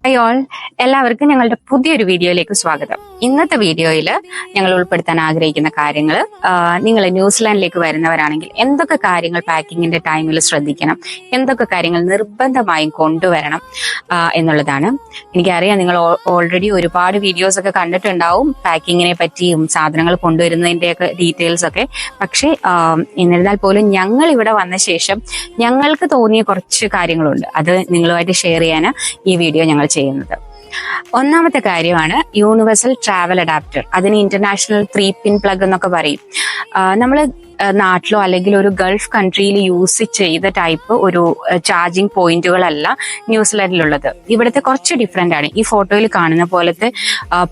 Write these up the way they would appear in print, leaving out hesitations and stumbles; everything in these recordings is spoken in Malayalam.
ഹായ് ഓൾ, എല്ലാവർക്കും ഞങ്ങളുടെ പുതിയൊരു വീഡിയോയിലേക്ക് സ്വാഗതം. ഇന്നത്തെ വീഡിയോയിൽ ഞങ്ങൾ ഉൾപ്പെടുത്താൻ ആഗ്രഹിക്കുന്ന കാര്യങ്ങൾ, നിങ്ങൾ ന്യൂസിലാൻഡിലേക്ക് വരുന്നവരാണെങ്കിൽ എന്തൊക്കെ കാര്യങ്ങൾ പാക്കിങ്ങിന്റെ ടൈമിൽ ശ്രദ്ധിക്കണം, എന്തൊക്കെ കാര്യങ്ങൾ നിർബന്ധമായും കൊണ്ടുവരണം എന്നുള്ളതാണ്. എനിക്കറിയാം നിങ്ങൾ ഓൾറെഡി ഒരുപാട് വീഡിയോസ് ഒക്കെ കണ്ടിട്ടുണ്ടാവും പാക്കിങ്ങിനെ പറ്റിയും സാധനങ്ങൾ കൊണ്ടുവരുന്നതിന്റെയൊക്കെ ഡീറ്റെയിൽസ് ഒക്കെ. പക്ഷേ എന്നിരുന്നാൽ പോലും ഞങ്ങൾ ഇവിടെ വന്ന ശേഷം ഞങ്ങൾക്ക് തോന്നിയ കുറച്ച് കാര്യങ്ങളുണ്ട്. അത് നിങ്ങളുമായിട്ട് ഷെയർ ചെയ്യാൻ ഈ വീഡിയോ ഞങ്ങൾ ചെയ്യുന്നത്. ഒന്നാമത്തെ കാര്യമാണ് യൂണിവേഴ്സൽ ട്രാവൽ അഡാപ്റ്റർ. അതിന് ഇന്റർനാഷണൽ 3 പിൻ പ്ലഗ് എന്നൊക്കെ പറയും. നമ്മൾ നാട്ടിലോ അല്ലെങ്കിൽ ഒരു ഗൾഫ് കൺട്രിയിൽ യൂസ് ചെയ്ത ടൈപ്പ് ഒരു ചാർജിങ് പോയിന്റുകളല്ല ന്യൂസിലാൻഡിലുള്ളത്. ഇവിടുത്തെ കുറച്ച് ഡിഫറെന്റ് ആണ്. ഈ ഫോട്ടോയിൽ കാണുന്ന പോലത്തെ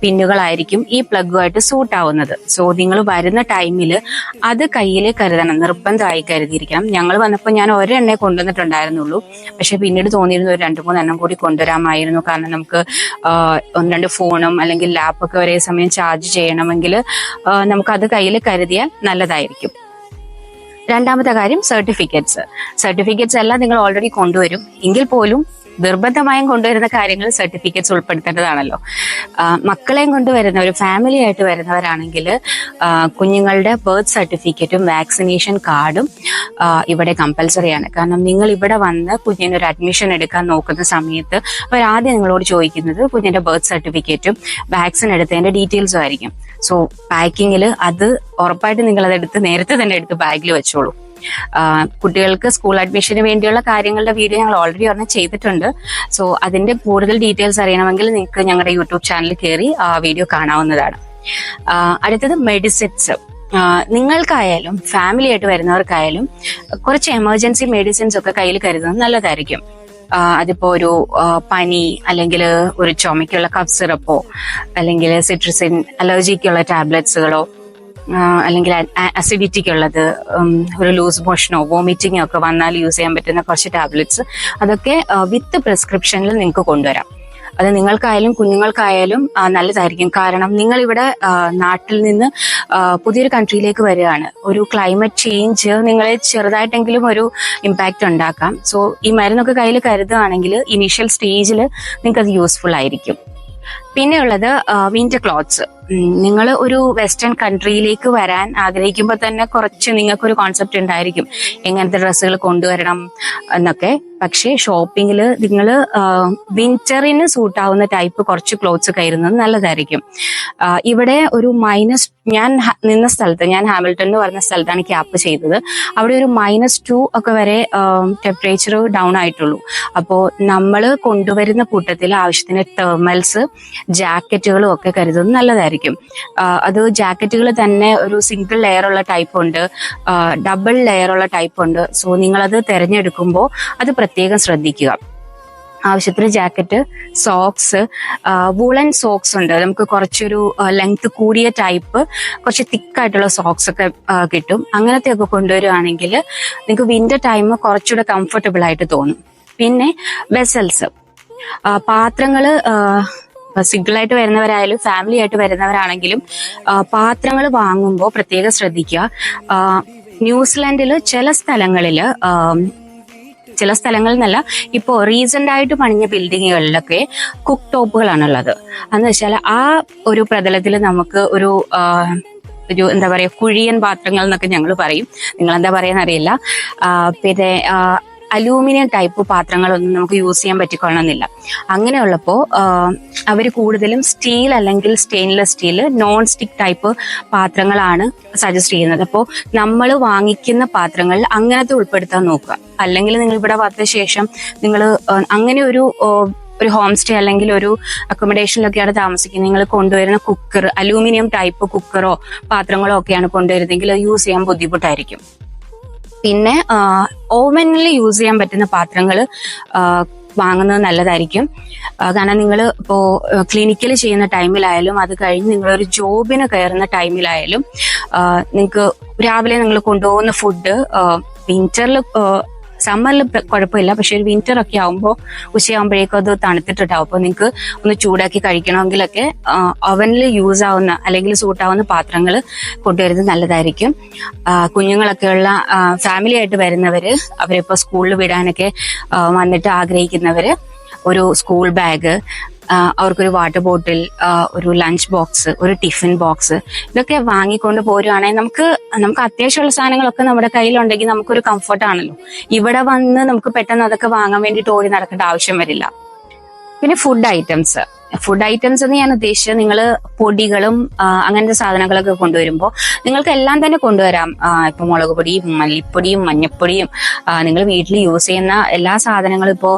പിന്നുകളായിരിക്കും ഈ പ്ലഗുമായിട്ട് സൂട്ട് ആവുന്നത്. സോ നിങ്ങൾ വരുന്ന ടൈമിൽ അത് കയ്യിൽ കരുതണം, നിർബന്ധമായി കരുതിയിരിക്കണം. ഞങ്ങൾ വന്നപ്പോൾ ഞാൻ ഒരെണ്ണേ കൊണ്ടുവന്നിട്ടുണ്ടായിരുന്നുള്ളൂ. പക്ഷെ പിന്നീട് തോന്നിയിരുന്നു ഒരു 2-3 എണ്ണം കൂടി കൊണ്ടുവരാമായിരുന്നു. കാരണം നമുക്ക് 1-2 ഫോണും അല്ലെങ്കിൽ ലാപ്പൊക്കെ ഒരേ സമയം ചാർജ് ചെയ്യണമെങ്കിൽ നമുക്കത് കയ്യിൽ കരുതിയാൽ നല്ലതായിരിക്കും. രണ്ടാമത്തെ കാര്യം സർട്ടിഫിക്കറ്റ്സ് എല്ലാം നിങ്ങൾ ഓൾറെഡി കൊണ്ടുവരും. എങ്കിൽ പോലും നിർബന്ധമായും കൊണ്ടുവരുന്ന കാര്യങ്ങൾ സർട്ടിഫിക്കറ്റ്സ് ഉൾപ്പെടുത്തേണ്ടതാണല്ലോ. മക്കളെയും കൊണ്ടുവരുന്ന ഒരു ഫാമിലി ആയിട്ട് വരുന്നവരാണെങ്കിൽ കുഞ്ഞുങ്ങളുടെ ബർത്ത് സർട്ടിഫിക്കറ്റും വാക്സിനേഷൻ കാർഡും ഇവിടെ കമ്പൽസറിയാണ്. കാരണം നിങ്ങൾ ഇവിടെ വന്ന് കുഞ്ഞിനൊരു അഡ്മിഷൻ എടുക്കാൻ നോക്കുന്ന സമയത്ത് അവരാദ്യം നിങ്ങളോട് ചോദിക്കുന്നത് കുഞ്ഞിന്റെ ബർത്ത് സർട്ടിഫിക്കറ്റും വാക്സിൻ എടുത്തതിന്റെ ഡീറ്റെയിൽസും ആയിരിക്കും. സോ പാക്കിങ്ങിൽ അത് ഉറപ്പായിട്ട് നിങ്ങൾ അതെടുത്ത് നേരത്തെ തന്നെ എടുത്ത് ബാഗിൽ വെച്ചോളൂ. കുട്ടികൾക്ക് സ്കൂൾ അഡ്മിഷന് വേണ്ടിയുള്ള കാര്യങ്ങളുടെ വീഡിയോ ഞങ്ങൾ ഓൾറെഡി ഒരെണ്ണം ചെയ്തിട്ടുണ്ട്. സോ അതിന്റെ കൂടുതൽ ഡീറ്റെയിൽസ് അറിയണമെങ്കിൽ നിങ്ങൾക്ക് ഞങ്ങളുടെ യൂട്യൂബ് ചാനലിൽ കയറി ആ വീഡിയോ കാണാവുന്നതാണ്. അടുത്തത് മെഡിസിൻസ്. നിങ്ങൾക്കായാലും ഫാമിലി ആയിട്ട് വരുന്നവർക്കായാലും കുറച്ച് എമർജൻസി മെഡിസിൻസ് ഒക്കെ കയ്യിൽ കരുതുന്നത് നല്ലതായിരിക്കും. അതിപ്പോ ഒരു പനി അല്ലെങ്കിൽ ഒരു ചുമയ്ക്കുള്ള കഫ് സിറപ്പോ അല്ലെങ്കിൽ സിട്രസിൻ അലർജിക്കുള്ള ടാബ്ലറ്റ്സുകളോ അല്ലെങ്കിൽ അസിഡിറ്റിക്കുള്ളത്, ഒരു ലൂസ് മോഷനോ വോമിറ്റിങ്ങോ ഒക്കെ വന്നാൽ യൂസ് ചെയ്യാൻ പറ്റുന്ന കുറച്ച് ടാബ്ലറ്റ്സ്, അതൊക്കെ വിത്ത് പ്രിസ്ക്രിപ്ഷനിൽ നിങ്ങൾക്ക് കൊണ്ടുവരാം. അത് നിങ്ങൾക്കായാലും കുഞ്ഞുങ്ങൾക്കായാലും നല്ലതായിരിക്കും. കാരണം നിങ്ങൾ ഇവിടെ നാട്ടിൽ നിന്ന് പുതിയൊരു കൺട്രിയിലേക്ക് വരികയാണ്. ഒരു ക്ലൈമറ്റ് ചേഞ്ച് നിങ്ങളെ ചെറുതായിട്ടെങ്കിലും ഒരു ഇമ്പാക്റ്റ് ഉണ്ടാക്കാം. സോ ഈ മരുന്നൊക്കെ കയ്യിൽ കരുതുകയാണെങ്കിൽ ഇനീഷ്യൽ സ്റ്റേജിൽ നിങ്ങൾക്ക് അത് യൂസ്ഫുൾ ആയിരിക്കും. പിന്നെ ഉള്ളത് വിന്റർ ക്ലോത്ത്സ്. നിങ്ങൾ ഒരു വെസ്റ്റേൺ കൺട്രിയിലേക്ക് വരാൻ ആഗ്രഹിക്കുമ്പോൾ തന്നെ കുറച്ച് നിങ്ങൾക്കൊരു കോൺസെപ്റ്റ് ഉണ്ടായിരിക്കും എങ്ങനത്തെ ഡ്രസ്സുകൾ കൊണ്ടുവരണം എന്നൊക്കെ. പക്ഷേ ഷോപ്പിങ്ങിൽ നിങ്ങൾ വിന്ററിന് സൂട്ടാവുന്ന ടൈപ്പ് കുറച്ച് ക്ലോത്ത്സ് കയറുന്നത് നല്ലതായിരിക്കും. ഇവിടെ ഒരു ഞാൻ നിന്ന സ്ഥലത്ത്, ഞാൻ ഹാമിൽട്ടൺ എന്ന് പറഞ്ഞ സ്ഥലത്താണ് ക്യാപ്പ് ചെയ്തത്. അവിടെ ഒരു -2 ഒക്കെ വരെ ടെമ്പറേച്ചർ ഡൗൺ ആയിട്ടുള്ളൂ. അപ്പോൾ നമ്മൾ കൊണ്ടുവരുന്ന കൂട്ടത്തിൽ ആവശ്യത്തിന് തെർമൽസ്, ജാക്കറ്റുകളും ഒക്കെ കരുതുന്നത് നല്ലതായിരിക്കും. അത് ജാക്കറ്റുകൾ തന്നെ ഒരു സിംഗിൾ ലെയർ ഉള്ള ടൈപ്പ് ഉണ്ട്, ഡബിൾ ലെയർ ഉള്ള ടൈപ്പ് ഉണ്ട്. സോ നിങ്ങളത് തിരഞ്ഞെടുക്കുമ്പോൾ അത് പ്രത്യേകം ശ്രദ്ധിക്കുക. ആവശ്യത്തിന് ജാക്കറ്റ്, സോക്സ്, വൂളൻ സോക്സ് ഉണ്ട്. നമുക്ക് കുറച്ചൊരു ലെങ്ത് കൂടിയ ടൈപ്പ്, കുറച്ച് തിക്കായിട്ടുള്ള സോക്സ് ഒക്കെ കിട്ടും. അങ്ങനത്തെ ഒക്കെ കൊണ്ടുവരുവാണെങ്കിൽ നിങ്ങൾക്ക് വിന്റർ ടൈം കുറച്ചുകൂടെ കംഫർട്ടബിൾ ആയിട്ട് തോന്നും. പിന്നെ വെസൽസ്, പാത്രങ്ങള് സിംഗിൾ ആയിട്ട് വരുന്നവരായാലും ഫാമിലി ആയിട്ട് വരുന്നവരാണെങ്കിലും പാത്രങ്ങൾ വാങ്ങുമ്പോൾ പ്രത്യേകം ശ്രദ്ധിക്കുക. ന്യൂസിലാൻഡിൽ ചില സ്ഥലങ്ങളിൽ നിന്നല്ല, ഇപ്പോൾ റീസെന്റ് ആയിട്ട് പണിഞ്ഞ ബിൽഡിങ്ങുകളിലൊക്കെ കുക്ക് ടോപ്പുകളാണുള്ളത്. എന്ന് വെച്ചാൽ ആ ഒരു പ്രതലത്തിൽ നമുക്ക് ഒരു എന്താ പറയാ, കുഴിയൻ പാത്രങ്ങൾ എന്നൊക്കെ ഞങ്ങൾ പറയും. നിങ്ങൾ എന്താ പറയാന്ന് അറിയില്ല. പിന്നെ അലൂമിനിയം ടൈപ്പ് പാത്രങ്ങളൊന്നും നമുക്ക് യൂസ് ചെയ്യാൻ പറ്റിക്കൊള്ളണമെന്നില്ല. അങ്ങനെയുള്ളപ്പോൾ അവർ കൂടുതലും സ്റ്റീൽ അല്ലെങ്കിൽ stainless steel, non stick type പാത്രങ്ങളാണ് സജസ്റ്റ് ചെയ്യുന്നത്. അപ്പോൾ നമ്മൾ വാങ്ങിക്കുന്ന പാത്രങ്ങളിൽ അങ്ങനത്തെ ഉൾപ്പെടുത്താൻ നോക്കുക. അല്ലെങ്കിൽ നിങ്ങൾ ഇവിടെ വന്ന ശേഷം നിങ്ങൾ അങ്ങനെ ഒരു ഹോം സ്റ്റേ അല്ലെങ്കിൽ ഒരു അക്കോമഡേഷനിലൊക്കെയാണ് താമസിക്കുന്നത്, നിങ്ങൾ കൊണ്ടുവരുന്ന കുക്കർ അലൂമിനിയം ടൈപ്പ് കുക്കറോ പാത്രങ്ങളോ ഒക്കെയാണ് കൊണ്ടുവരുന്നതെങ്കിൽ അത് യൂസ് ചെയ്യാൻ ബുദ്ധിമുട്ടായിരിക്കും. പിന്നെ ഓവനിൽ യൂസ് ചെയ്യാൻ പറ്റുന്ന പാത്രങ്ങൾ വാങ്ങുന്നത് നല്ലതായിരിക്കും. കാരണം നിങ്ങൾ ഇപ്പോൾ ക്ലിനിക്കിൽ ചെയ്യുന്ന ടൈമിലായാലും അത് കഴിഞ്ഞ് നിങ്ങളൊരു ജോബിന് കയറുന്ന ടൈമിലായാലും നിങ്ങൾക്ക് രാവിലെ നിങ്ങൾ കൊണ്ടുപോകുന്ന ഫുഡ് വിന്ററിൽ, സമ്മറിൽ കുഴപ്പമില്ല, പക്ഷെ ഒരു വിന്റർ ഒക്കെ ആകുമ്പോൾ ഉച്ചയാകുമ്പോഴേക്കും അത് തണുത്തിട്ടുണ്ടാവും. അപ്പോൾ നിങ്ങൾക്ക് ഒന്ന് ചൂടാക്കി കഴിക്കണമെങ്കിലൊക്കെ അവനിൽ യൂസ് ആവുന്ന അല്ലെങ്കിൽ സൂട്ടാവുന്ന പാത്രങ്ങൾ കൊണ്ടുവരുന്നത് നല്ലതായിരിക്കും. കുഞ്ഞുങ്ങളൊക്കെയുള്ള ഫാമിലി ആയിട്ട് വരുന്നവര്, അവരിപ്പോൾ സ്കൂളിൽ വിടാനൊക്കെ വന്നിട്ട് ആഗ്രഹിക്കുന്നവര് ഒരു സ്കൂൾ ബാഗ്, അവർക്കൊരു വാട്ടർ ബോട്ടിൽ, ഒരു ലഞ്ച് ബോക്സ്, ഒരു ടിഫിൻ ബോക്സ്, ഇതൊക്കെ വാങ്ങിക്കൊണ്ട് പോരുവാണെങ്കിൽ നമുക്ക് അത്യാവശ്യമുള്ള സാധനങ്ങളൊക്കെ നമ്മുടെ കയ്യിലുണ്ടെങ്കിൽ നമുക്കൊരു കംഫർട്ടാണല്ലോ. ഇവിടെ വന്ന് നമുക്ക് പെട്ടെന്ന് അതൊക്കെ വാങ്ങാൻ വേണ്ടിയിട്ട് ഓടി നടക്കേണ്ട ആവശ്യം വരില്ല. പിന്നെ ഫുഡ് ഐറ്റംസ് എന്ന് ഞാൻ ഉദ്ദേശിച്ചത് നിങ്ങൾ പൊടികളും അങ്ങനത്തെ സാധനങ്ങളൊക്കെ കൊണ്ടുവരുമ്പോൾ നിങ്ങൾക്ക് എല്ലാം തന്നെ കൊണ്ടുവരാം. ഇപ്പൊ മുളക് പൊടിയും മല്ലിപ്പൊടിയും മഞ്ഞപ്പൊടിയും നിങ്ങൾ വീട്ടിൽ യൂസ് ചെയ്യുന്ന എല്ലാ സാധനങ്ങളും ഇപ്പോൾ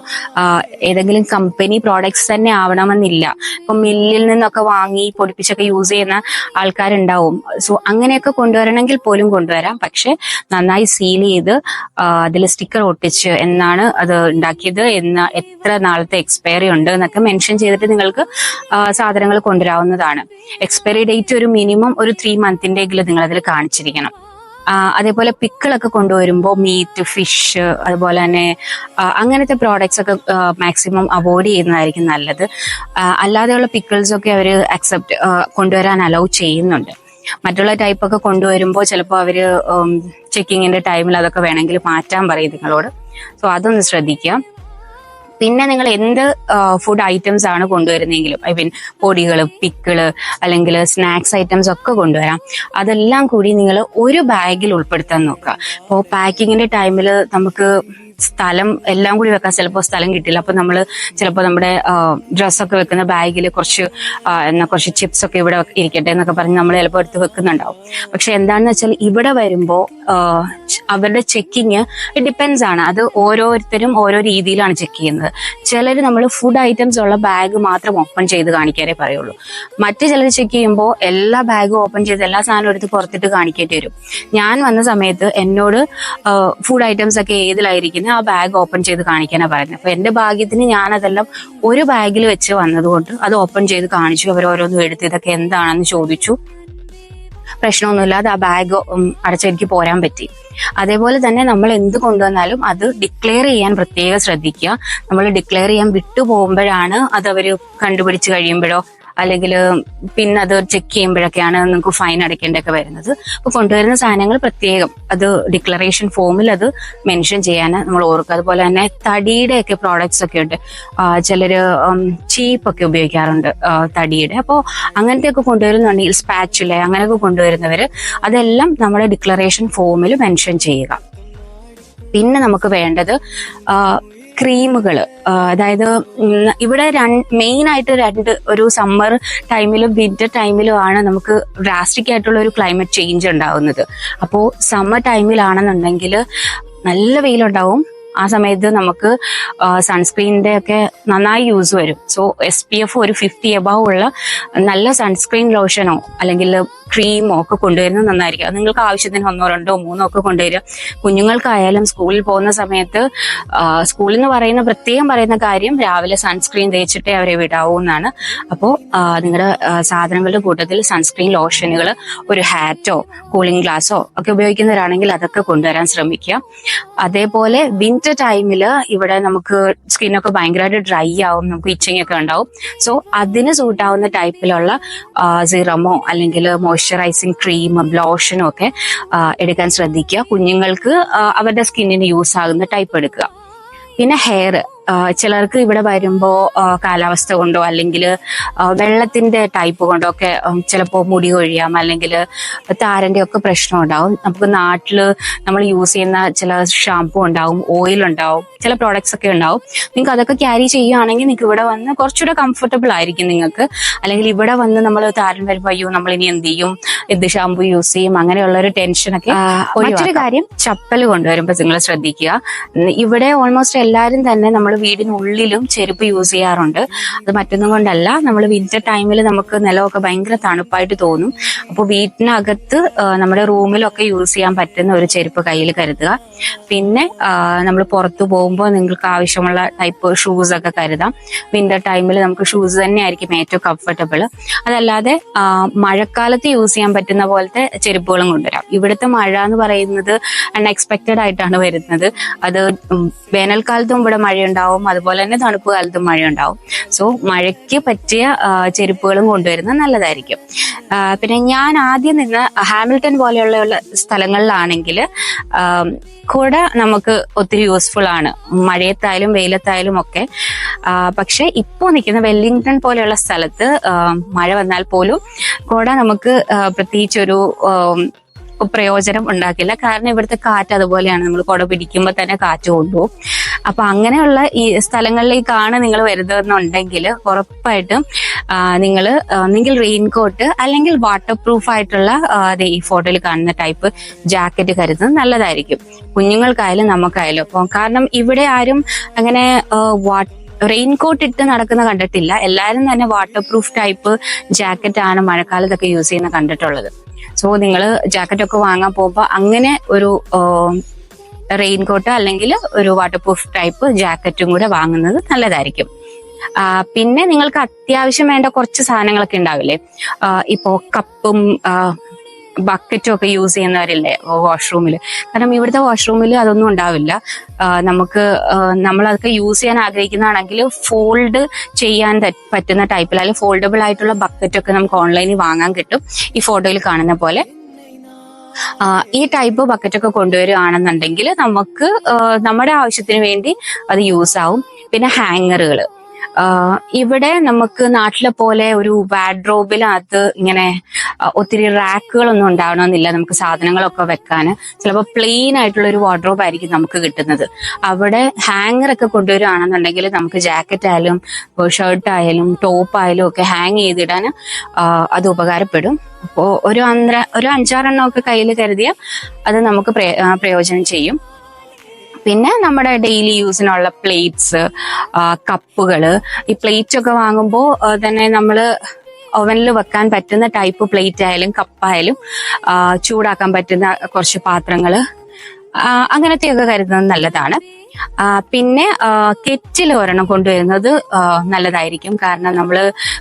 ഏതെങ്കിലും കമ്പനി പ്രോഡക്ട്സ് തന്നെ ആവണമെന്നില്ല. ഇപ്പൊ മില്ലിൽ നിന്നൊക്കെ വാങ്ങി പൊടിപ്പിച്ചൊക്കെ യൂസ് ചെയ്യുന്ന ആൾക്കാരുണ്ടാവും. സോ അങ്ങനെയൊക്കെ കൊണ്ടുവരണമെങ്കിൽ പോലും കൊണ്ടുവരാം. പക്ഷെ നന്നായി സീൽ ചെയ്ത് അതിൽ സ്റ്റിക്കർ ഒട്ടിച്ച് എന്നാണ് അത് ഉണ്ടാക്കിയത്, എത്ര നാളത്തെ എക്സ്പയറി ഉണ്ട് എന്നൊക്കെ മെൻഷൻ ചെയ്തിട്ട് നിങ്ങൾക്ക് സാധനങ്ങൾ കൊണ്ടുവരാവുന്നതാണ്. എക്സ്പയറി ഡേറ്റ് ഒരു മിനിമം ഒരു 3 മന്തിന്റെയെങ്കിലും നിങ്ങൾ അതിൽ കാണിച്ചിരിക്കണം. അതേപോലെ പിക്കിളൊക്കെ കൊണ്ടുവരുമ്പോൾ മീറ്റ്, ഫിഷ്, അതുപോലെ തന്നെ അങ്ങനത്തെ പ്രോഡക്ട്സ് ഒക്കെ മാക്സിമം അവോയ്ഡ് ചെയ്യുന്നതായിരിക്കും നല്ലത്. അല്ലാതെയുള്ള പിക്കിൾസ് ഒക്കെ അവർ കൊണ്ടുവരാൻ അലൗ ചെയ്യുന്നുണ്ട്. മറ്റുള്ള ടൈപ്പൊക്കെ കൊണ്ടുവരുമ്പോൾ ചിലപ്പോൾ അവര് ചെക്കിങ്ങിന്റെ ടൈമിൽ അതൊക്കെ വേണമെങ്കിൽ മാറ്റാൻ പറയും നിങ്ങളോട്. സോ അതൊന്ന് ശ്രദ്ധിക്കുക. പിന്നെ നിങ്ങൾ എന്ത് ഫുഡ് ഐറ്റംസ് ആണ് കൊണ്ടുവരുന്നെങ്കിലും, ഐ മീൻ പൊടികള്, പിക്കിള്, അല്ലെങ്കിൽ സ്നാക്സ് ഐറ്റംസ് ഒക്കെ കൊണ്ടുവരാം. അതെല്ലാം കൂടി നിങ്ങൾ ഒരു ബാഗിൽ ഉൾപ്പെടുത്താൻ നോക്കുക. ഇപ്പോൾ പാക്കിങ്ങിന്റെ ടൈമിൽ നമുക്ക് സ്ഥലം എല്ലാം കൂടി വെക്കാൻ ചിലപ്പോൾ സ്ഥലം കിട്ടില്ല. അപ്പൊ നമ്മൾ ചിലപ്പോൾ നമ്മുടെ ഡ്രസ്സൊക്കെ വെക്കുന്ന ബാഗിൽ കുറച്ച് ചിപ്സ് ഒക്കെ ഇവിടെ ഇരിക്കട്ടെ എന്നൊക്കെ പറഞ്ഞ് നമ്മൾ ചിലപ്പോൾ എടുത്ത് വെക്കുന്നുണ്ടാവും. പക്ഷെ എന്താണെന്ന് വെച്ചാൽ ഇവിടെ വരുമ്പോൾ അവരുടെ ചെക്കിങ് ഡിപ്പെൻസ് ആണ്. അത് ഓരോരുത്തരും ഓരോ രീതിയിലാണ് ചെക്ക് ചെയ്യുന്നത്. ചിലർ നമ്മൾ ഫുഡ് ഐറ്റംസ് ഉള്ള ബാഗ് മാത്രം ഓപ്പൺ ചെയ്ത് കാണിക്കാനേ പറയുള്ളൂ. മറ്റു ചിലർ ചെക്ക് ചെയ്യുമ്പോൾ എല്ലാ ബാഗും ഓപ്പൺ ചെയ്ത് എല്ലാ സാധനവും എടുത്ത് പുറത്തിട്ട് കാണിക്കേണ്ടി വരും. ഞാൻ വന്ന സമയത്ത് എന്നോട് ഫുഡ് ഐറ്റംസ് ഒക്കെ ഏതിലായിരിക്കുന്നത് ആ ബാഗ് ഓപ്പൺ ചെയ്ത് കാണിക്കാനാണ് പറയുന്നത്. അപ്പൊ എന്റെ ഭാഗ്യത്തിന് ഞാൻ അതെല്ലാം ഒരു ബാഗിൽ വെച്ച് വന്നതുകൊണ്ട് അത് ഓപ്പൺ ചെയ്ത് കാണിച്ചു. അവർ ഓരോന്നും എടുത്ത് ഇതൊക്കെ എന്താണെന്ന് ചോദിച്ചു. പ്രശ്നമൊന്നുമില്ലാതെ ആ ബാഗ് അടച്ചെനിക്ക് പോരാൻ പറ്റി. അതേപോലെ തന്നെ നമ്മൾ എന്ത് കൊണ്ടുവന്നാലും അത് ഡിക്ലെയർ ചെയ്യാൻ പ്രത്യേകം ശ്രദ്ധിക്കുക. നമ്മൾ ഡിക്ലെയർ ചെയ്യാൻ വിട്ടുപോകുമ്പോഴാണ് അത് അവർ കണ്ടുപിടിച്ച് കഴിയുമ്പോഴോ അല്ലെങ്കിൽ പിന്നെ അത് ചെക്ക് ചെയ്യുമ്പോഴൊക്കെയാണ് നിങ്ങൾക്ക് ഫൈൻ അടയ്ക്കേണ്ടതൊക്കെ വരുന്നത്. അപ്പൊ കൊണ്ടുവരുന്ന സാധനങ്ങൾ പ്രത്യേകം അത് ഡിക്ലറേഷൻ ഫോമിൽ അത് മെൻഷൻ ചെയ്യാൻ നമ്മൾ ഓർക്കുക. അതുപോലെ തന്നെ തടിയുടെ ഒക്കെ പ്രോഡക്ട്സ് ഒക്കെ ഉണ്ട്. ചിലര് ചീപ്പൊക്കെ ഉപയോഗിക്കാറുണ്ട് തടിയുടെ. അപ്പോൾ അങ്ങനത്തെ ഒക്കെ കൊണ്ടുവരുന്നുണ്ടെങ്കിൽ സ്പാച്ചുല അങ്ങനെയൊക്കെ കൊണ്ടുവരുന്നവര് അതെല്ലാം നമ്മുടെ ഡിക്ലറേഷൻ ഫോമിൽ മെൻഷൻ ചെയ്യുക. പിന്നെ നമുക്ക് വേണ്ടത് ക്രീമുകൾ. അതായത് ഇവിടെ മെയിൻ ആയിട്ട് ഒരു സമ്മർ ടൈമിലും വിന്റർ ടൈമിലും ആണ് നമുക്ക് ഡ്രാസ്റ്റിക് ആയിട്ടുള്ള ഒരു ക്ലൈമറ്റ് ചേഞ്ച് ഉണ്ടാവുന്നത്. അപ്പോൾ സമ്മർ ടൈമിലാണെന്നുണ്ടെങ്കിൽ നല്ല വെയിലുണ്ടാവും. ആ സമയത്ത് നമുക്ക് സൺസ്ക്രീനിന്റെ ഒക്കെ നന്നായി യൂസ് വരും. സോ SPF ഒരു 50 എബവ് ഉള്ള നല്ല സൺസ്ക്രീൻ ലോഷനോ അല്ലെങ്കിൽ ക്രീമോ ഒക്കെ കൊണ്ടുവരുന്നത് നന്നായിരിക്കും. അത് നിങ്ങൾക്ക് ആവശ്യത്തിന് 1, 2, 3 ഒക്കെ കൊണ്ടുവരിക. കുഞ്ഞുങ്ങൾക്കായാലും സ്കൂളിൽ പോകുന്ന സമയത്ത് സ്കൂളിൽ നിന്ന് പ്രത്യേകം പറയുന്ന കാര്യം രാവിലെ സൺസ്ക്രീൻ തേച്ചിട്ടേ അവരെ വിടാവൂ എന്നാണ്. അപ്പോൾ നിങ്ങളുടെ സാധനങ്ങളുടെ കൂട്ടത്തിൽ സൺസ്ക്രീൻ ലോഷനുകൾ, ഒരു ഹാറ്റോ കൂളിംഗ് ഗ്ലാസോ ഒക്കെ ഉപയോഗിക്കുന്നവരാണെങ്കിൽ അതൊക്കെ കൊണ്ടുവരാൻ ശ്രമിക്കുക. അതേപോലെ വിന്റർ ടൈമിൽ ഇവിടെ നമുക്ക് സ്കിന്നൊക്കെ ഭയങ്കരമായിട്ട് ഡ്രൈ ആവും, നമുക്ക് ഇച്ചിങ് ഒക്കെ ഉണ്ടാവും. സോ അതിന് സൂട്ടാവുന്ന ടൈപ്പിലുള്ള സിറമോ അല്ലെങ്കിൽ മോയ്സ്ചറൈസിങ് ക്രീമും ലോഷനും ഒക്കെ എടുക്കാൻ ശ്രദ്ധിക്കുക. കുഞ്ഞുങ്ങൾക്ക് അവരുടെ സ്കിന്നിന് യൂസ് ആകുന്ന ടൈപ്പ് എടുക്കുക. പിന്നെ ഹെയർ, ചിലർക്ക് ഇവിടെ വരുമ്പോ കാലാവസ്ഥ കൊണ്ടോ അല്ലെങ്കിൽ വെള്ളത്തിന്റെ ടൈപ്പ് കൊണ്ടോ ഒക്കെ ചിലപ്പോൾ മുടി കൊഴിയാം, അല്ലെങ്കിൽ താരന്റെ ഒക്കെ പ്രശ്നം ഉണ്ടാവും. നമുക്ക് നാട്ടില് നമ്മൾ യൂസ് ചെയ്യുന്ന ചില ഷാമ്പു ഉണ്ടാവും, ഓയിൽ ഉണ്ടാവും, ചില പ്രോഡക്ട്സ് ഒക്കെ ഉണ്ടാവും. നിങ്ങൾക്ക് അതൊക്കെ ക്യാരി ചെയ്യുകയാണെങ്കിൽ നിങ്ങൾക്ക് ഇവിടെ വന്ന് കുറച്ചുകൂടെ കംഫർട്ടബിൾ ആയിരിക്കും നിങ്ങൾക്ക്. അല്ലെങ്കിൽ ഇവിടെ വന്ന് നമ്മൾ താരൻ വരുമ്പോൾ അയ്യോ നമ്മൾ ഇനി എന്ത് ചെയ്യും, എന്ത് ഷാമ്പു യൂസ് ചെയ്യും, അങ്ങനെയുള്ള ഒരു ടെൻഷനൊക്കെ. മറ്റൊരു കാര്യം, ചപ്പൽ കൊണ്ടുവരുമ്പോൾ നിങ്ങൾ ശ്രദ്ധിക്കുക. ഇവിടെ ഓൾമോസ്റ്റ് എല്ലാവരും തന്നെ നമ്മൾ വീടിനുള്ളിലും ചെരുപ്പ് യൂസ് ചെയ്യാറുണ്ട്. അത് മറ്റൊന്നും കൊണ്ടല്ല, നമ്മൾ വിന്റർ ടൈമിൽ നമുക്ക് നിലമൊക്കെ ഭയങ്കര തണുപ്പായിട്ട് തോന്നും. അപ്പോൾ വീട്ടിനകത്ത് നമ്മുടെ റൂമിലൊക്കെ യൂസ് ചെയ്യാൻ പറ്റുന്ന ഒരു ചെരുപ്പ് കയ്യിൽ കരുതുക. പിന്നെ നമ്മൾ പുറത്തു പോകുമ്പോൾ നിങ്ങൾക്ക് ആവശ്യമുള്ള ടൈപ്പ് ഷൂസ് ഒക്കെ കരുതാം. വിന്റർ ടൈമിൽ നമുക്ക് ഷൂസ് തന്നെ ആയിരിക്കും ഏറ്റവും കംഫർട്ടബിൾ. അതല്ലാതെ മഴക്കാലത്ത് യൂസ് ചെയ്യാൻ പറ്റുന്ന പോലത്തെ ചെരുപ്പുകളും കൊണ്ടുവരാം. ഇവിടുത്തെ മഴ എന്ന് പറയുന്നത് അൺഎക്സ്പെക്റ്റഡ് ആയിട്ടാണ് വരുന്നത്. അത് വേനൽക്കാലത്തും ഇവിടെ മഴയുണ്ടാവും, ഉണ്ടാവും, അതുപോലെ തന്നെ തണുപ്പ് കാലത്തും മഴ ഉണ്ടാവും. സോ മഴയ്ക്ക് പറ്റിയ ചെരുപ്പുകളും കൊണ്ടുവരുന്നത് നല്ലതായിരിക്കും. പിന്നെ ഞാൻ ആദ്യം നിന്ന് ഹാമിൽട്ടൺ പോലെയുള്ള സ്ഥലങ്ങളിലാണെങ്കിൽ കുട നമുക്ക് ഒത്തിരി യൂസ്ഫുൾ ആണ്, മഴയത്തായാലും വെയിലത്തായാലും ഒക്കെ. പക്ഷെ ഇപ്പോൾ നിൽക്കുന്ന വെല്ലിംഗ്ടൺ പോലെയുള്ള സ്ഥലത്ത് മഴ വന്നാൽ പോലും കുട നമുക്ക് പ്രത്യേകിച്ചൊരു പ്രയോജനം ഉണ്ടാക്കില്ല. കാരണം ഇവിടുത്തെ കാറ്റ് അതുപോലെയാണ്, നമ്മൾ കുട പിടിക്കുമ്പോൾ തന്നെ കാറ്റ് കൊണ്ടുപോകും. അപ്പൊ അങ്ങനെയുള്ള ഈ സ്ഥലങ്ങളിലേക്കാണ് നിങ്ങൾ വരുന്നതെന്നുണ്ടെങ്കിൽ ഉറപ്പായിട്ടും നിങ്ങൾ ഒന്നെങ്കിൽ റെയിൻകോട്ട് അല്ലെങ്കിൽ വാട്ടർ പ്രൂഫ് ആയിട്ടുള്ള ഈ ഫോട്ടോയിൽ കാണുന്ന ടൈപ്പ് ജാക്കറ്റ് കരുതുന്നത് നല്ലതായിരിക്കും, കുഞ്ഞുങ്ങൾക്കായാലും നമുക്കായാലും. അപ്പോൾ കാരണം ഇവിടെ ആരും അങ്ങനെ റെയിൻകോട്ട് ഇട്ട് നടക്കുന്ന കണ്ടിട്ടില്ല. എല്ലാവരും തന്നെ വാട്ടർ പ്രൂഫ് ടൈപ്പ് ജാക്കറ്റ് ആണ് മഴക്കാലത്തൊക്കെ യൂസ് ചെയ്യുന്ന കണ്ടിട്ടുള്ളത്. സോ നിങ്ങൾ ജാക്കറ്റ് ഒക്കെ വാങ്ങാൻ പോകുമ്പോൾ അങ്ങനെ ഒരു റെയിൻകോട്ട് അല്ലെങ്കിൽ ഒരു വാട്ടർ പ്രൂഫ് ടൈപ്പ് ജാക്കറ്റും കൂടെ വാങ്ങുന്നത് നല്ലതായിരിക്കും. പിന്നെ നിങ്ങൾക്ക് അത്യാവശ്യം വേണ്ട കുറച്ച് സാധനങ്ങളൊക്കെ ഉണ്ടാവില്ലേ, ഇപ്പോ കപ്പും ബക്കറ്റും ഒക്കെ യൂസ് ചെയ്യുന്നവരില്ലേ വാഷ്റൂമിൽ. കാരണം ഇവിടുത്തെ വാഷ്റൂമിൽ അതൊന്നും ഉണ്ടാവില്ല. നമ്മളതൊക്കെ യൂസ് ചെയ്യാൻ ആഗ്രഹിക്കുന്നതാണെങ്കിൽ ഫോൾഡ് ചെയ്യാൻ പറ്റുന്ന ടൈപ്പിൽ അല്ലെങ്കിൽ ഫോൾഡബിൾ ആയിട്ടുള്ള ബക്കറ്റൊക്കെ നമുക്ക് ഓൺലൈനിൽ വാങ്ങാൻ കിട്ടും, ഈ ഫോട്ടോയിൽ കാണുന്ന പോലെ. ഈ ടൈപ്പ് ബക്കറ്റൊക്കെ കൊണ്ടുവരികയാണെന്നുണ്ടെങ്കിൽ നമുക്ക് നമ്മുടെ ആവശ്യത്തിന് വേണ്ടി അത് യൂസ് ആവും. പിന്നെ ഹാങ്ങറുകൾ, ഇവിടെ നമുക്ക് നാട്ടിലെ പോലെ ഒരു വാർഡ്രോബിനകത്ത് ഇങ്ങനെ ഒത്തിരി റാക്കുകളൊന്നും ഉണ്ടാവണമെന്നില്ല നമുക്ക് സാധനങ്ങളൊക്കെ വെക്കാൻ. ചിലപ്പോൾ പ്ലെയിൻ ആയിട്ടുള്ള ഒരു വാർഡ്രോബ് ആയിരിക്കും നമുക്ക് കിട്ടുന്നത്. അവിടെ ഹാങ്ങറൊക്കെ കൊണ്ടുവരികയാണെന്നുണ്ടെങ്കിൽ നമുക്ക് ജാക്കറ്റ് ആയാലും ഷർട്ട് ആയാലും ടോപ്പ് ആയാലും ഒക്കെ ഹാങ് ചെയ്തിടാൻ അത് ഉപകാരപ്പെടും. അപ്പോൾ ഒരു 5-6 ഒക്കെ കയ്യിൽ കരുതിയാൽ അത് നമുക്ക് പ്രയോജനം ചെയ്യും. പിന്നെ നമ്മുടെ ഡെയിലി യൂസിനുള്ള പ്ലേറ്റ്സ്, കപ്പുകള്. ഈ പ്ലേറ്റ് ഒക്കെ വാങ്ങുമ്പോൾ തന്നെ നമ്മൾ ഓവനിൽ വെക്കാൻ പറ്റുന്ന ടൈപ്പ് പ്ലേറ്റ് ആയാലും കപ്പായാലും ചൂടാക്കാൻ പറ്റുന്ന കുറച്ച് പാത്രങ്ങൾ, അങ്ങനത്തെയൊക്കെ കരുതുന്നത് നല്ലതാണ്. പിന്നെ കെറ്റിൽ ഒരെണ്ണം കൊണ്ടുവരുന്നത് നല്ലതായിരിക്കും. കാരണം നമ്മൾ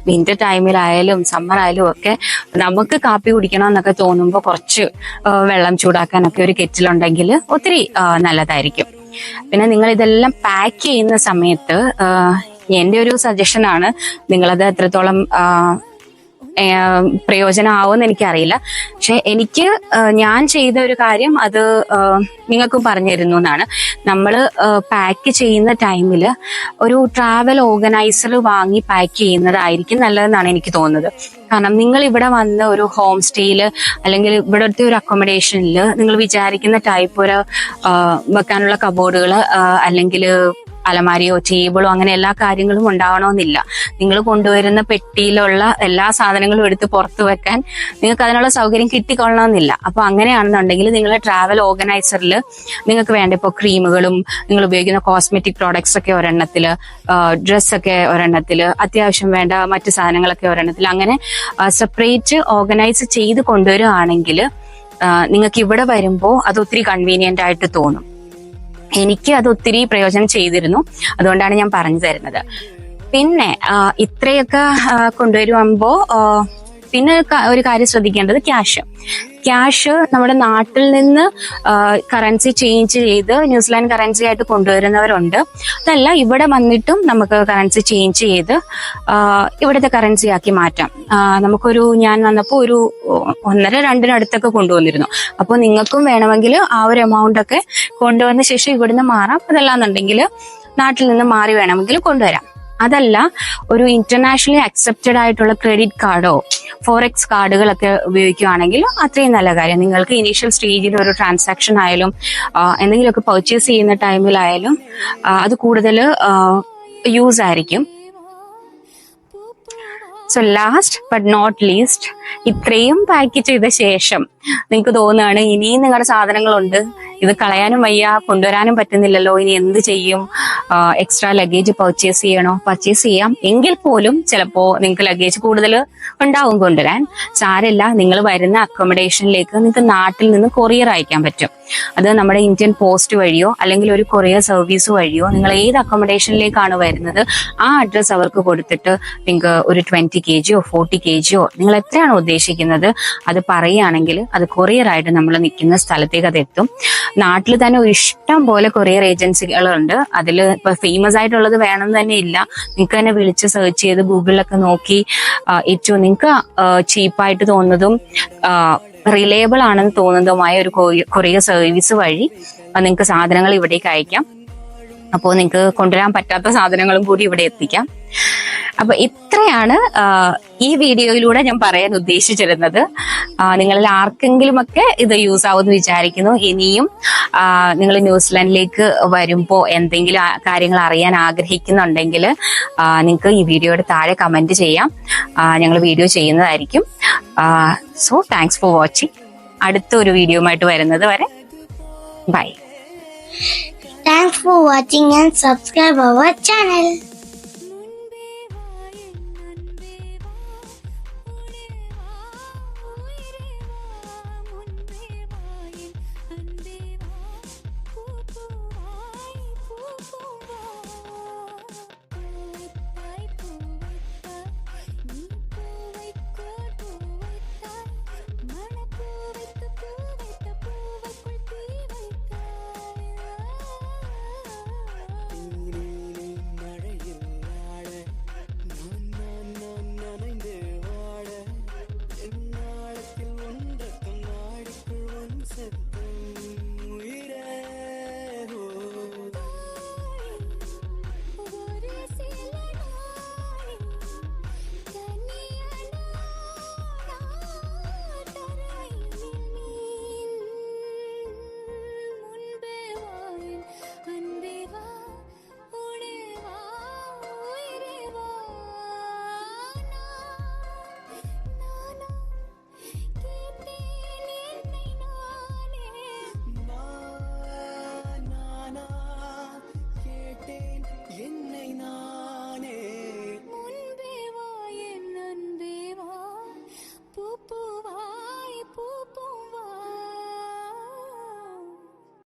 വിന്റർ ടൈമിലായാലും സമ്മർ ആയാലും ഒക്കെ നമുക്ക് കാപ്പി കുടിക്കണമെന്നൊക്കെ തോന്നുമ്പോൾ കുറച്ച് വെള്ളം ചൂടാക്കാനൊക്കെ ഒരു കെറ്റിലുണ്ടെങ്കിൽ ഒത്തിരി നല്ലതായിരിക്കും. പിന്നെ നിങ്ങൾ ഇതെല്ലാം പാക്ക് ചെയ്യുന്ന സമയത്ത് എൻ്റെ ഒരു സജഷനാണ്, നിങ്ങളത് എത്രത്തോളം പ്രയോജനമാവുമെന്ന് എനിക്കറിയില്ല. പക്ഷെ ഞാൻ ചെയ്ത ഒരു കാര്യം അത് നിങ്ങൾക്കും പറഞ്ഞു തരുന്നു എന്നാണ്. നമ്മൾ പാക്ക് ചെയ്യുന്ന ടൈമിൽ ഒരു ട്രാവൽ ഓർഗനൈസർ വാങ്ങി പാക്ക് ചെയ്യുന്നതായിരിക്കും നല്ലതെന്നാണ് എനിക്ക് തോന്നുന്നത്. കാരണം നിങ്ങൾ ഇവിടെ വന്ന് ഒരു ഹോം സ്റ്റേയിൽ അല്ലെങ്കിൽ ഇവിടുത്തെ ഒരു അക്കോമഡേഷനിൽ നിങ്ങൾ വിചാരിക്കുന്ന ടൈപ്പ് ഒരു വെക്കാനുള്ള കബോർഡുകൾ അല്ലെങ്കിൽ അലമാരിയോ ടേബിളോ അങ്ങനെ എല്ലാ കാര്യങ്ങളും ഉണ്ടാവണമെന്നില്ല. നിങ്ങൾ കൊണ്ടുവരുന്ന പെട്ടിയിലുള്ള എല്ലാ സാധനങ്ങളും എടുത്ത് പുറത്ത് വെക്കാൻ നിങ്ങൾക്ക് അതിനുള്ള സൗകര്യം കിട്ടിക്കൊള്ളണമെന്നില്ല. അപ്പൊ അങ്ങനെയാണെന്നുണ്ടെങ്കിൽ നിങ്ങൾ ട്രാവൽ ഓർഗനൈസറിൽ നിങ്ങൾക്ക് വേണ്ട ഇപ്പോൾ ക്രീമുകളും നിങ്ങൾ ഉപയോഗിക്കുന്ന കോസ്മെറ്റിക് പ്രോഡക്ട്സ് ഒക്കെ ഒരെണ്ണത്തില്, ഡ്രസ്സൊക്കെ ഒരെണ്ണത്തില്, അത്യാവശ്യം വേണ്ട മറ്റു സാധനങ്ങളൊക്കെ ഒരെണ്ണത്തിൽ, അങ്ങനെ സെപ്പറേറ്റ് ഓർഗനൈസ് ചെയ്ത് കൊണ്ടുവരികയാണെങ്കിൽ നിങ്ങൾക്ക് ഇവിടെ വരുമ്പോൾ അത് ഒത്തിരി കൺവീനിയന്റ് ആയിട്ട് തോന്നും. എനിക്ക് അത് ഒത്തിരി പ്രയോജനം ചെയ്തിരുന്നു, അതുകൊണ്ടാണ് ഞാൻ പറഞ്ഞു തരുന്നത്. പിന്നെ ഇത്രയൊക്കെ കൊണ്ടുവരുമ്പോ പിന്നെ ഒരു കാര്യം ശ്രദ്ധിക്കേണ്ടത് ക്യാഷ് നമ്മുടെ നാട്ടിൽ നിന്ന് കറൻസി ചേഞ്ച് ചെയ്ത് ന്യൂസിലാൻഡ് കറൻസി ആയിട്ട് കൊണ്ടുവരുന്നവരുണ്ട്. അതല്ല, ഇവിടെ വന്നിട്ടും നമുക്ക് കറൻസി ചേഞ്ച് ചെയ്ത് ഇവിടുത്തെ കറൻസി ആക്കി മാറ്റാം. ഞാൻ വന്നപ്പോൾ ഒരു 1.5-2 അടുത്തൊക്കെ കൊണ്ടുവന്നിരുന്നു. അപ്പോൾ നിങ്ങൾക്കും വേണമെങ്കിൽ ആ ഒരു എമൗണ്ട് ഒക്കെ കൊണ്ടുവന്ന ശേഷം ഇവിടുന്ന് മാറാം. അതല്ലാന്നുണ്ടെങ്കിൽ നാട്ടിൽ നിന്ന് മാറി വേണമെങ്കിൽ കൊണ്ടുവരാം. അതല്ല, ഒരു ഇന്റർനാഷണലി അക്സെപ്റ്റഡ് ആയിട്ടുള്ള ക്രെഡിറ്റ് കാർഡോ ഫോറക്സ് കാർഡുകളൊക്കെ ഉപയോഗിക്കുകയാണെങ്കിൽ അത്രയും നല്ല കാര്യം. നിങ്ങൾക്ക് ഇനീഷ്യൽ സ്റ്റേജിൽ ഒരു ട്രാൻസാക്ഷൻ ആയാലും എന്തെങ്കിലുമൊക്കെ പർച്ചേസ് ചെയ്യുന്ന ടൈമിലായാലും അത് കൂടുതൽ യൂസ് ആയിരിക്കും. So last but not least, ഇത്രയും പാക്ക് ചെയ്ത ശേഷം നിങ്ങൾക്ക് തോന്നുകയാണ് ഇനിയും നിങ്ങളുടെ സാധനങ്ങളുണ്ട്, ഇത് കളയാനും വയ്യ, കൊണ്ടുവരാനും പറ്റുന്നില്ലല്ലോ, ഇനി എന്ത് ചെയ്യും, എക്സ്ട്രാ ലഗേജ് പർച്ചേസ് ചെയ്യാം. എങ്കിൽ പോലും ചിലപ്പോ നിങ്ങൾക്ക് ലഗേജ് കൂടുതൽ ഉണ്ടാവും കൊണ്ടുവരാൻ. സാരമില്ല, നിങ്ങൾ വരുന്ന അക്കോമഡേഷനിലേക്ക് നിങ്ങൾക്ക് നാട്ടിൽ നിന്ന് കൊറിയർ അയക്കാൻ പറ്റും. അത് നമ്മുടെ ഇന്ത്യൻ പോസ്റ്റ് വഴിയോ അല്ലെങ്കിൽ ഒരു കൊറിയർ സർവീസ് വഴിയോ നിങ്ങൾ ഏത് അക്കോമഡേഷനിലേക്കാണ് വരുന്നത് ആ അഡ്രസ് അവർക്ക് കൊടുത്തിട്ട് നിങ്ങൾക്ക് ഒരു 20 kg 40 kg നിങ്ങൾ എത്രയാണോ ഉദ്ദേശിക്കുന്നത് അത് പറയുകയാണെങ്കിൽ അത് കൊറിയർ ആയിട്ട് നമ്മൾ നിൽക്കുന്ന സ്ഥലത്തേക്ക് അത് എത്തും. നാട്ടിൽ തന്നെ ഇഷ്ടം പോലെ കൊറിയർ ഏജൻസികളുണ്ട്. അതിൽ ഇപ്പൊ ഫേമസ് ആയിട്ടുള്ളത് വേണമെന്ന് തന്നെ ഇല്ല. നിങ്ങൾക്ക് തന്നെ വിളിച്ച് സെർച്ച് ചെയ്ത് ഗൂഗിളിലൊക്കെ നോക്കി ഏറ്റവും നിങ്ങൾക്ക് ചീപ്പായിട്ട് തോന്നുന്നതും റിലയബിൾ ആണെന്ന് തോന്നുന്നതുമായ ഒരു കൊറിയർ സർവീസ് വഴി നിങ്ങൾക്ക് സാധനങ്ങൾ ഇവിടേക്ക് അയക്കാം. അപ്പോൾ നിങ്ങൾക്ക് കൊണ്ടുവരാൻ പറ്റാത്ത സാധനങ്ങളും കൂടി ഇവിടെ എത്തിക്കാം. അപ്പൊ ഇത്രയാണ് ഈ വീഡിയോയിലൂടെ ഞാൻ പറയാൻ ഉദ്ദേശിച്ചിരുന്നത്. നിങ്ങളിൽ ആർക്കെങ്കിലുമൊക്കെ ഇത് യൂസ് ആവുമെന്ന് വിചാരിക്കുന്നു. ഇനിയും നിങ്ങൾ ന്യൂസിലാൻഡിലേക്ക് വരുമ്പോൾ എന്തെങ്കിലും കാര്യങ്ങൾ അറിയാൻ ആഗ്രഹിക്കുന്നുണ്ടെങ്കിൽ നിങ്ങൾക്ക് ഈ വീഡിയോയുടെ താഴെ കമന്റ് ചെയ്യാം. ഞങ്ങൾ വീഡിയോ ചെയ്യുന്നതായിരിക്കും. So thanks for watching. അടുത്ത ഒരു വീഡിയോയുമായിട്ട് വരുന്നത് വരെ by. Thanks for watching and subscribe our channel.